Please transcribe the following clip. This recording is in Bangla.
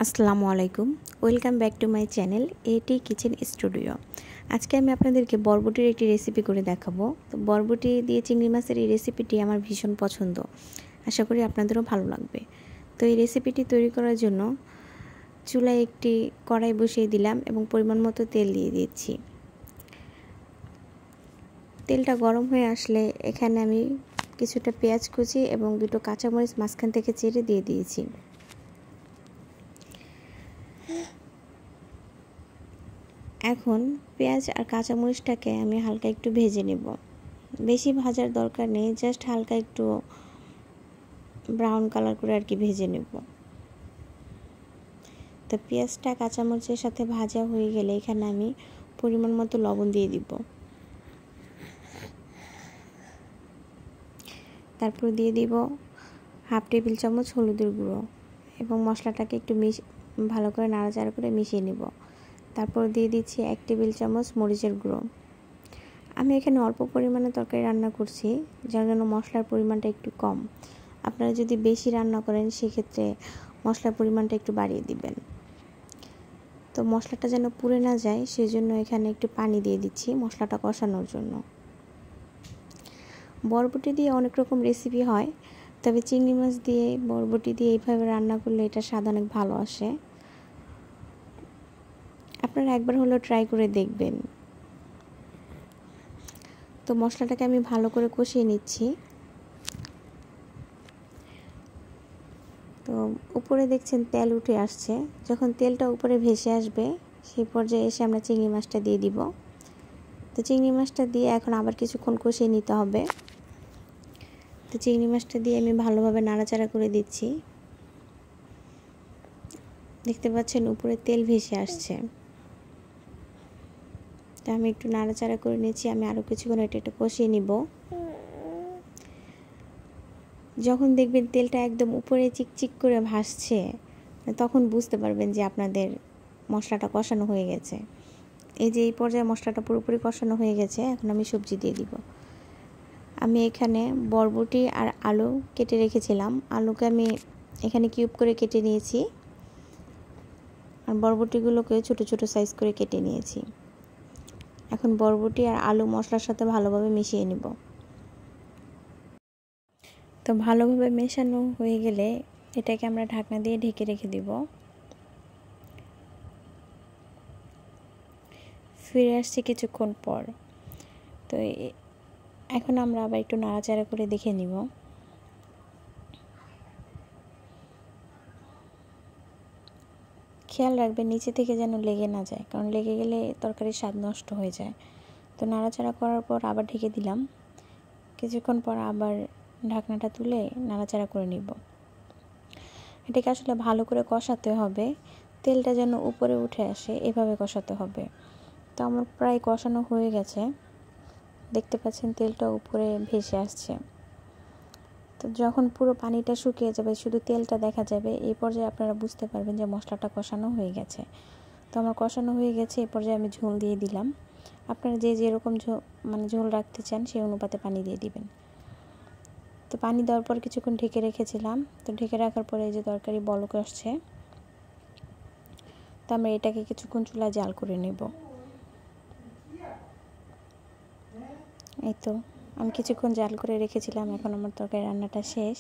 আসসালামু আলাইকুম, welcome back to my channel এটি কিচেন স্টুডিও। আজকে আমি আপনাদেরকে বরবটির একটি রেসিপি করে দেখাবো। তো বরবটি দিয়ে চিংড়ি মাছের এই রেসিপিটি আমার ভীষণ পছন্দ, আশা করি আপনাদেরও ভালো লাগবে। তো এই রেসিপিটি তৈরি করার জন্য চুলায় একটি কড়াই বসিয়ে দিলাম এবং পরিমাণ মতো তেল দিয়ে দিচ্ছি। তেলটা গরম হয়ে আসলে এখানে আমি কিছুটা পেঁয়াজ কুচি এবং দুটো কাঁচামরিচ মাঝখান থেকে চিড়ে দিয়ে দিয়েছি। এখন পেঁয়াজ আর কাঁচামরিচটাকে আমি হালকা একটু ভেজে নেব। বেশি ভাজার দরকার নেই, জাস্ট হালকা একটু ব্রাউন কালার করে আর কি ভেজে নেব। তো পেঁয়াজটা কাঁচামরিচের সাথে ভাজা হয়ে গেলে এখানে আমি পরিমাণ মতো লবণ দিয়ে দিব। তারপর দিয়ে দিব হাফ টেবিল চামচ হলুদের গুঁড়ো এবং মশলাটাকে একটু ভালো করে নাড়াচাড়া করে মিশিয়ে নেব। তারপর দিয়ে দিচ্ছি 1 টেবিল চামচ মরিচের গুঁড়ো। আমি এখানে অল্প পরিমাণে তরকারি রান্না করছি, যার জন্য মশলার পরিমাণটা একটু কম। আপনারা যদি বেশি রান্না করেন সেক্ষেত্রে মশলার পরিমাণটা একটু বাড়িয়ে দিবেন। তো মশলাটা যেন পুড়ে না যায় সেজন্য এখানে একটু পানি দিয়ে দিচ্ছি মশলাটা কষানোর জন্য। বরবটি দিয়ে অনেক রকম রেসিপি হয়, তবে চিংড়ি মাছ দিয়ে বরবটি দিয়ে এইভাবে রান্না করলে এটা স্বাদ অনেক ভালো আসে। আপনারা একবার হলেও ট্রাই করে দেখবেন। তো মশলাটাকে আমি ভালো করে কষিয়ে নিচ্ছি। তো উপরে দেখছেন তেল উঠে আসছে, যখন তেলটা উপরে ভেসে আসবে সেই পর্যায়ে এসে আমরা চিংড়ি মাছটা দিয়ে দিব। তো চিংড়ি মাছটা দিয়ে এখন আবার কিছুক্ষণ কষিয়ে নিতে হবে। তো চিংড়ি মাছটা দিয়ে আমি ভালোভাবে নাড়াচাড়া করে দিচ্ছি। দেখতে পাচ্ছেন উপরে তেল ভেসে আসছে। তো আমি একটু নাড়াচাড়া করে নিচ্ছি, আমি আরও কিছুক্ষণ এটা কষিয়ে নিব। যখন দেখবেন তেলটা একদম উপরে চিকচিক করে ভাসছে তখন বুঝতে পারবেন যে আপনাদের মশলাটা কষানো হয়ে গেছে। এই যে এই পর্যায়ে মশলাটা পুরোপুরি কষানো হয়ে গেছে, এখন আমি সবজি দিয়ে দিব। আমি এখানে বরবটি আর আলু কেটে রেখেছিলাম, আলুকে আমি এখানে কিউব করে কেটে নিয়েছি আর বরবটিগুলোকে ছোট ছোট সাইজ করে কেটে নিয়েছি। এখন বরবটি আর আলু মশলার সাথে ভালোভাবে মিশিয়ে নেব। তো ভালোভাবে মেশানো হয়ে গেলে এটাকে আমরা ঢাকনা দিয়ে ঢেকে রেখে দিব। ফিরে আসছি কিছুক্ষণ পর। তো এখন আমরা আবার একটু নাড়াচাড়া করে দেখে নিব। খেয়াল রাখবেন নিচে থেকে যেন লেগে না যায়, কারণ লেগে গেলে তরকারির স্বাদ নষ্ট হয়ে যায়। তো নাড়াচাড়া করার পর আবার ঢেকে দিলাম। কিছুক্ষণ পর আবার ঢাকনাটা তুলে নাড়াচাড়া করে নিব। এটাকে আসলে ভালো করে কষাতে হবে, তেলটা যেন উপরে উঠে আসে এভাবে কষাতে হবে। তো আমার প্রায় কষানো হয়ে গেছে, দেখতে পাচ্ছেন তেলটা উপরে ভেসে আসছে। তো যখন পুরো পানিটা শুকিয়ে যাবে, শুধু তেলটা দেখা যাবে, এই পর্যায়ে আপনারা বুঝতে পারবেন যে মশলাটা কষানো হয়ে গেছে। তো আমার কষানো হয়ে গেছে, এই পর্যায়ে আমি ঝোল দিয়ে দিলাম। আপনারা যে যেরকম ঝোল রাখতে চান সেই অনুপাতে পানি দিয়ে দিবেন। তো পানি দেওয়ার পর কিছুক্ষণ ঢেকে রেখেছিলাম। তো ঢেকে রাখার পরে এই যে তরকারি বলক আসছে, তো আমরা এটাকে কিছুক্ষণ চুলায় জাল করে নেব। এই তো আমি কিছুক্ষণ জাল করে রেখেছিলাম, এখন আমার তরকারি রান্নাটা শেষ।